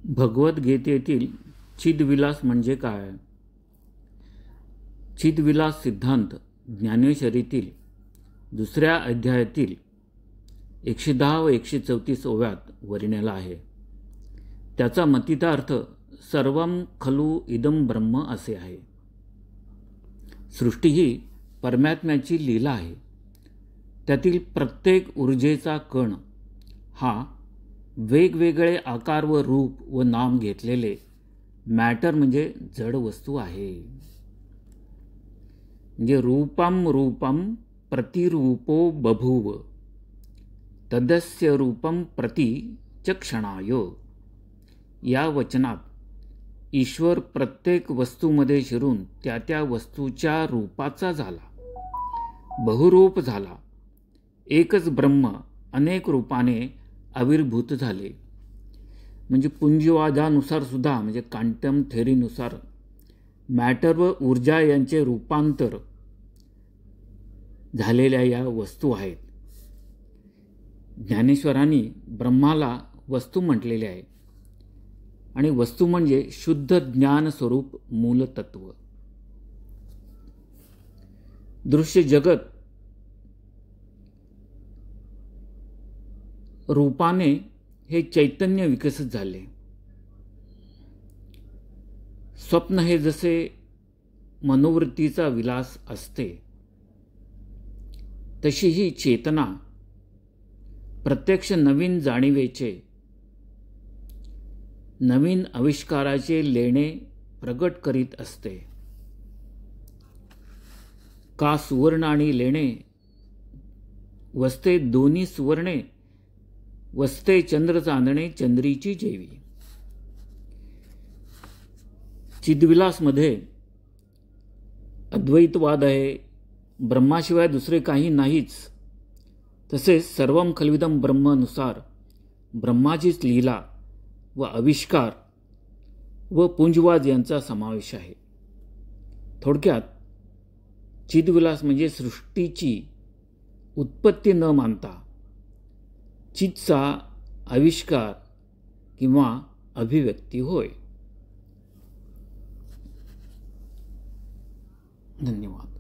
भगवद्गीतेतील चिदविलास म्हणजे काय? चिदविलास सिद्धांत ज्ञानेश्वरीतील दुसऱ्या अध्यायातील 110 व 134 ओव्यात वर्णिला आहे. त्याचा मतितार्थ सर्वं खलु इदं ब्रह्म असे आहे. सृष्टी ही परमात्म्याची लीला आहे. त्यातील प्रत्येक ऊर्जेचा कण हा वेगवेगळे आकार व रूप व नाम घेतलेले मॅटर म्हणजे जड वस्तू आहे. म्हणजे रूपम रूपम प्रतिरूपो बभूव तदस्य रूपम प्रति चक्षणाय. या वचनात ईश्वर प्रत्येक वस्तूमध्ये शिरून त्या त्या वस्तूच्या रूपाचा झाला, बहुरूप झाला. एकच ब्रह्म अनेक रूपाने आविर्भूत झाले. म्हणजे पुंजवादानुसार सुद्धा म्हणजे क्वांटम थेअरीनुसार मॅटर व ऊर्जा यांचे रूपांतर झालेल्या या वस्तू आहेत. ज्ञानेश्वरांनी ब्रह्माला वस्तू म्हटलेले आहे आणि वस्तू म्हणजे शुद्ध ज्ञान स्वरूप मूलतत्व. दृश्य जगत रूपाने हे चैतन्य विकसित झाले. स्वप्न हे जसे मनोवृत्तीचा विलास असते तशी ही चेतना प्रत्यक्ष नवीन जाणीवेचे, नवीन आविष्काराचे लेणे प्रगट करीत असते. का सुवर्ण आणि लेणे वसते दोन्ही सुवर्णे, वसते चंद्र चांदणे चंद्रीची जेवी. चिदविलासमध्ये अद्वैतवाद आहे. ब्रह्माशिवाय दुसरे काही नाहीच. तसेच सर्वं खल्विदं ब्रह्मनुसार ब्रह्माचीच लीला व आविष्कार व पुंजवाद यांचा समावेश आहे. थोडक्यात चिदविलास म्हणजे सृष्टीची उत्पत्ती न मानता चितचा आविष्कार किंवा अभिव्यक्ती होय. धन्यवाद.